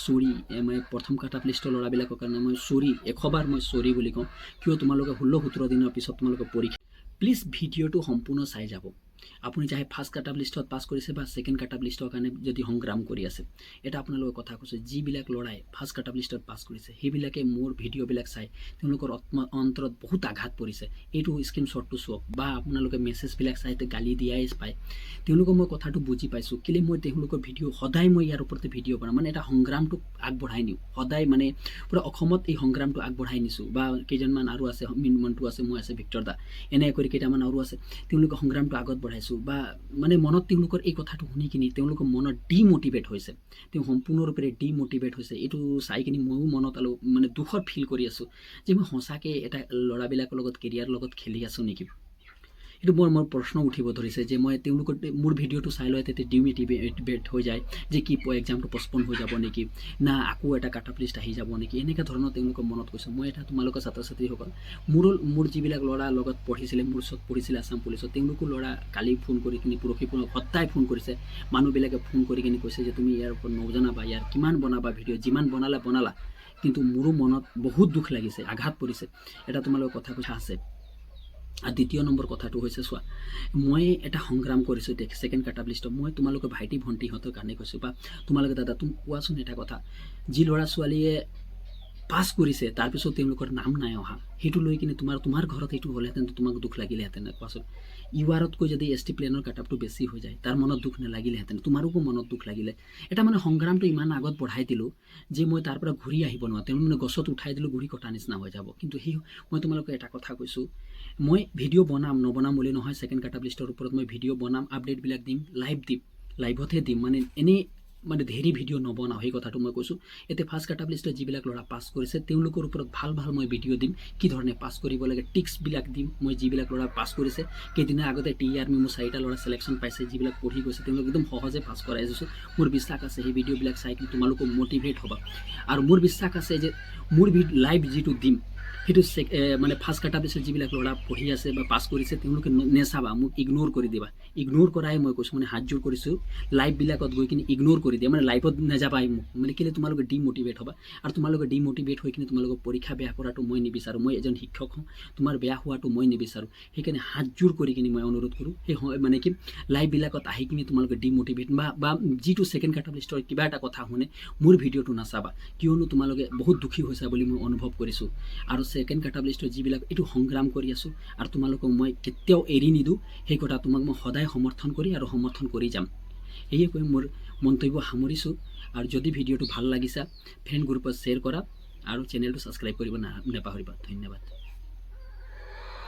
চৰি মই প্ৰথম কাট অফ লিষ্টৰ ল'ৰাবিলাকৰ কাৰণে মই চৰি 100 বাৰ মই চৰি বুলি কওঁ, কিয় তোমালোকে 16-17 দিনৰ পিছত তোমালোকে পৰীক্ষা প্লিজ ভিডিঅ'টো সম্পূৰ্ণ চাই যাব। আপুনি চাহে ফাৰ্ষ্ট কাট অফ লিষ্টত পাছ কৰিছে বা ছেকেণ্ড কাট অফ লিষ্টৰ কাৰণে যদি সংগ্ৰাম কৰি আছে, এটা আপোনালোকৰ কথা কৈছোঁ, যিবিলাক ল'ৰাই ফাৰ্ষ্ট কাট অফ লিষ্টত পাছ কৰিছে সেইবিলাকে মোৰ ভিডিঅ'বিলাক চাই তেওঁলোকৰ অন্তৰত বহুত আঘাত পৰিছে। এইটো স্ক্ৰীনশ্বটটো চাওক বা আপোনালোকে মেছেজবিলাক চাই গালি দিয়াই পায়। তেওঁলোকক মই কথাটো বুজি পাইছোঁ, কেলৈ মই তেওঁলোকৰ ভিডিঅ' সদায় মই ইয়াৰ ওপৰতে ভিডিঅ' বনাওঁ, মানে এটা সংগ্ৰামটোক আগবঢ়াই নিওঁ সদায়, মানে পূৰা অসমত এই সংগ্ৰামটো আগবঢ়াই নিছোঁ। বা কেইজনমান আৰু আছে, মণ্টু আছে, মই আছে, ভিক্টৰ দা, এনে কৰি কেইটামান আৰু আছে, তেওঁলোকৰ সংগ্ৰামটো আগত বঢ়াইছোঁ। বা মানে মনত তেওঁলোকৰ এই কথাটো শুনি কিনি তেওঁলোকৰ মনত ডিম'টিভেট হৈছে, তেওঁ সম্পূৰ্ণৰূপে ডিম'টিভেট হৈছে। এইটো চাই কিনি ময়ো মনত অলপ মানে দুখত ফিল কৰি আছোঁ যে মই সঁচাকৈ এটা ল'ৰাবিলাকৰ লগত কেৰিয়াৰৰ লগত খেলি আছোঁ নেকি। এইটো মোৰ প্ৰশ্ন উঠিব ধৰিছে যে মই তেওঁলোকৰ মোৰ ভিডিঅ'টো চাই লয় তেতিয়া ডিম'টিভেট হৈ যায় যে কি এক্সামটো পষ্টপন হৈ যাব নেকি, না আকৌ এটা কাট অফ লিষ্ট আহি যাব নেকি, এনেকুৱা ধৰণৰ তেওঁলোকৰ মনত কৈছোঁ। মই এটা তোমালোকৰ ছাত্ৰ ছাত্ৰীসকল, মোৰ যিবিলাক ল'ৰা লগত পঢ়িছিলে, মোৰ ওচৰত পঢ়িছিলে আছাম পুলিচত, তেওঁলোকো ল'ৰা কালি ফোন কৰি কিনি পৰহি সদায় ফোন কৰিছে। মানুহবিলাকে ফোন কৰি কিনি কৈছে যে তুমি ইয়াৰ ওপৰত নজনাবা, ইয়াৰ কিমান বনাবা ভিডিঅ', যিমান বনালা। কিন্তু মোৰো মনত বহুত দুখ লাগিছে, আঘাত পৰিছে। এটা তোমালোকৰ কথা আছে। আৰু দ্বিতীয় নম্বৰ কথাটো হৈছে, চোৱা, মই এটা সংগ্ৰাম কৰিছোঁ ছেকেণ্ড কাট অফ লিষ্টত। মই তোমালোকৰ ভাইটি ভণ্টিহঁতৰ কাৰণে কৈছোঁ, বা তোমালোকে দাদা তুমি কোৱাচোন এটা কথা, যি ল'ৰা ছোৱালীয়ে পাছ কৰিছে তাৰপিছত তেওঁলোকৰ নাম নাই অহা, সেইটো লৈ কিনে তোমাৰ ঘৰত সেইটো হ'লেহেঁতেন তোমাক দুখ লাগিলেহেঁতেন, কোৱাচোন। ইউআৰতকৈ যদি ST প্লেনৰ কাট অফটো বেছি হৈ যায়, তাৰ মনত দুখ নালাগিলেহেঁতেন, তোমাৰোকো মনত দুখ লাগিলে। এটা মানে সংগ্ৰামটো ইমান আগত বঢ়াই দিলোঁ যে মই তাৰ পৰা ঘূৰি আহিব নোৱাৰোঁ, তেওঁ মানে গছত উঠাই দিলোঁ, ঘূৰি কটা নিচিনা হৈ যাব। কিন্তু মই তোমালোকে এটা কথা কৈছোঁ, মই ভিডিঅ' নবনাম বুলি নহয়, ছেকেণ্ড কাট অফ লিষ্টৰ ওপৰত মই ভিডিঅ' বনাম, আপডেটবিলাক দিম, লাইভতহে দিম, মানে ধেৰি ভিডিঅ' নবনাওঁ, সেই কথাটো মই কৈছোঁ। এতিয়া ফাৰ্ষ্ট কাট অফ লিষ্টত যিবিলাক ল'ৰা পাছ কৰিছে তেওঁলোকৰ ওপৰত ভাল মই ভিডিঅ' দিম, কি ধৰণে পাছ কৰিব লাগে, টিক্সবিলাক দিম। মই যিবিলাক ল'ৰা পাছ কৰিছে, কেইদিনৰ আগতে TRM মোৰ 4টা ল'ৰা চিলেকশ্যন পাইছে, যিবিলাক পঢ়ি গৈছে, তেওঁলোক একদম সহজে পাছ কৰাই দিছোঁ। মোৰ বিশ্বাস আছে সেই ভিডিঅ'বিলাক চাই কিনে তোমালোকক মটিভেট হ'বা। আৰু মোৰ বিশ্বাস আছে যে মোৰ লাইভ যিটো দিম সেইটো মানে ফাৰ্ষ্ট কাট অফ লিষ্টত যিবিলাক ল'ৰা পঢ়ি আছে বা পাছ কৰিছে তেওঁলোকে নেচাবা, মোক ইগন'ৰ কৰি দিবা। ইগন'ৰ কৰাই মই কৈছোঁ, মানে হাত জোৰ কৰিছোঁ, লাইভবিলাকত গৈ কিনে ইগন'ৰ কৰি দিয়া, মানে লাইভত নাযাবাই মোক, মানে কেলৈ তোমালোকে ডিম'টিভেট হ'বা। আৰু তোমালোকে ডিম'টিভেট হৈ কিনে তোমালোকৰ পৰীক্ষা বেয়া কৰাটো মই নিবিচাৰোঁ। মই এজন শিক্ষক হওঁ, তোমাৰ বেয়া হোৱাটো মই নিবিচাৰোঁ। সেইকাৰণে হাত জোৰ কৰি কিনে মই অনুৰোধ কৰোঁ, সেই মানে কি লাইভবিলাকত আহি কিনে তোমালোকে ডিম'টিভেট বা যিটো ছেকেণ্ড কাট অফ লিষ্টৰ কিবা এটা কথা শুনে মোৰ ভিডিঅ'টো নাচাবা, কিয়নো তোমালোকে বহুত দুখী হৈছা বুলি মই অনুভৱ কৰিছোঁ। আৰু ছেকেণ্ড কাট অফ লিষ্টৰ যিবিলাক এইটো সংগ্ৰাম কৰি আছোঁ, আৰু তোমালোকক মই কেতিয়াও এৰি নিদিওঁ, সেই কথা তোমাক মই সদায় সমৰ্থন কৰি যাম। সেয়ে কৈ মোৰ মন্তব্য সামৰিছোঁ। আৰু যদি ভিডিঅ'টো ভাল লাগিছে ফ্ৰেণ্ড গ্ৰুপত শ্বেয়াৰ কৰা আৰু চেনেলটো ছাবস্ক্ৰাইব কৰিব নাপাহৰিবা। ধন্যবাদ।